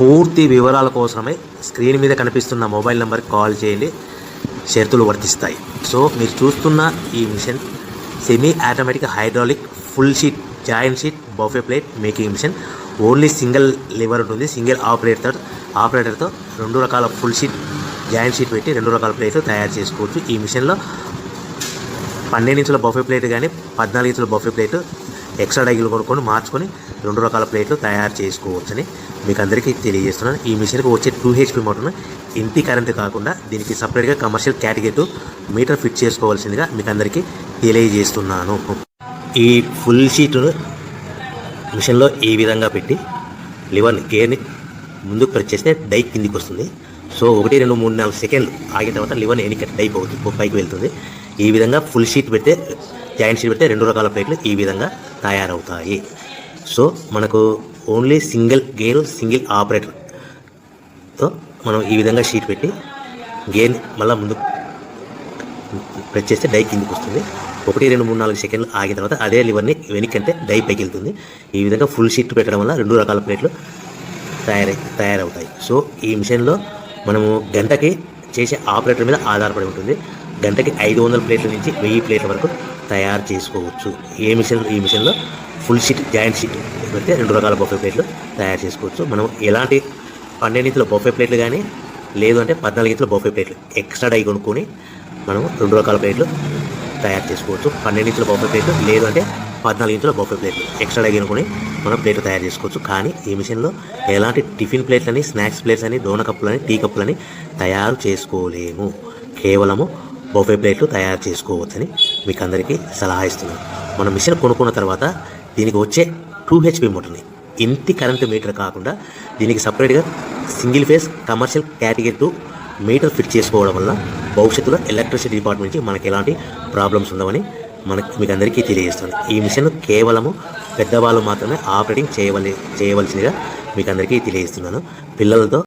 పూర్తి వివరాల కోసమే స్క్రీన్ మీద కనిపిస్తున్న మొబైల్ నెంబర్కి కాల్ చేయండి, షరతులు వర్తిస్తాయి. సో మీరు చూస్తున్న ఈ machine semi automatic hydraulic full sheet joint sheet buffet plate making machine. Only single lever ఉంటుంది, సింగిల్ ఆపరేటర్తో 2 రకాల ఫుల్ షీట్ జాయింట్ షీట్ పెట్టి 2 రకాల ప్లేట్లు తయారు చేసుకోవచ్చు. ఈ మిషన్లో 12 ఇంచుల బఫే ప్లేట్ కానీ 14 ఇంచుల బఫే ప్లేట్ ఎక్స్ట్రా డైగులు కొనుక్కొని మార్చుకొని 2 రకాల ప్లేట్లు తయారు చేసుకోవచ్చని మీకు అందరికీ తెలియజేస్తున్నాను. ఈ మిషన్కి వచ్చే 2 HP మోటార్ను ఇంటి కరెంటు కాకుండా దీనికి సపరేట్గా కమర్షియల్ కేటగిరీ మీటర్ ఫిట్ చేసుకోవాల్సిందిగా మీకు అందరికీ తెలియజేస్తున్నాను. ఈ ఫుల్ షీట్ను మిషన్లో ఈ విధంగా పెట్టి లివర్ని గేర్ని ముందుకు ప్రెస్ చేస్తే డై కిందికి వస్తుంది. సో 1 2 3 4 సెకండ్లు ఆగిన తర్వాత లివర్ని ఎన్నిక డై పైకి వెళ్తుంది. ఈ విధంగా ఫుల్ షీట్ పెడితే జాయింట్ షీట్ పెడితే 2 రకాల ప్లేట్లు ఈ విధంగా తయారవుతాయి. సో మనకు ఓన్లీ సింగిల్ గేరు సింగిల్ ఆపరేటర్తో మనం ఈ విధంగా షీట్ పెట్టి గేర్ని మళ్ళీ ముందు ప్రెస్ చేస్తే డై కిందికి వస్తుంది. 1 2 3 4 సెకండ్లు ఆగిన తర్వాత అదే లివర్ని వెనక్కంటే డై పైకి వెళ్తుంది. ఈ విధంగా ఫుల్ షీట్ పెట్టడం వల్ల 2 రకాల ప్లేట్లు తయారవుతాయి. సో ఈ మిషన్లో మనము గంటకి చేసే ఆపరేటర్ మీద ఆధారపడి ఉంటుంది. గంటకి 500 ప్లేట్ల నుంచి 1000 ప్లేట్ల వరకు తయారు చేసుకోవచ్చు. ఈ మిషన్లో ఫుల్ షీట్ జాయింట్ షీట్ పెడితే 2 రకాల బఫే ప్లేట్లు తయారు చేసుకోవచ్చు. మనం ఎలాంటి 12 ఇంచుల బఫే ప్లేట్లు కానీ లేదు అంటే 14 ఇంచుల బఫే ప్లేట్లు ఎక్స్ట్రా డై కొనుక్కొని మనం 2 రకాల ప్లేట్లు తయారు చేసుకోవచ్చు. 12 ఇంచుల బఫే ప్లేట్లు లేదు అంటే 14 ఇంచుల బఫే ప్లేట్లు ఎక్స్ట్రా డై కొనుక్కొని మనం ప్లేట్లు తయారు చేసుకోవచ్చు. కానీ ఈ మిషన్లో ఎలాంటి టిఫిన్ ప్లేట్లని స్నాక్స్ ప్లేట్స్ అని డోనా కప్పులని టీ కప్పులని తయారు చేసుకోలేము. కేవలము బఫే ప్లేట్లు తయారు చేసుకోవచ్చని మీకు అందరికీ సలహా ఇస్తున్నాను. మనం మిషన్ కొనుక్కున్న తర్వాత దీనికి వచ్చే 2 HP మోటార్ని ఇంటి కరెంటు మీటర్ కాకుండా దీనికి సపరేట్గా single phase commercial category metre fit చేసుకోవడం వల్ల భవిష్యత్తులో ఎలక్ట్రిసిటీ డిపార్ట్మెంట్ నుంచి మనకి ఎలాంటి ప్రాబ్లమ్స్ ఉండవని మీకు అందరికీ తెలియజేస్తాను. ఈ మిషన్ కేవలము పెద్దవాళ్ళు మాత్రమే ఆపరేటింగ్ చేయవలసిందిగా మీకు అందరికీ తెలియజేస్తున్నాను. పిల్లలతో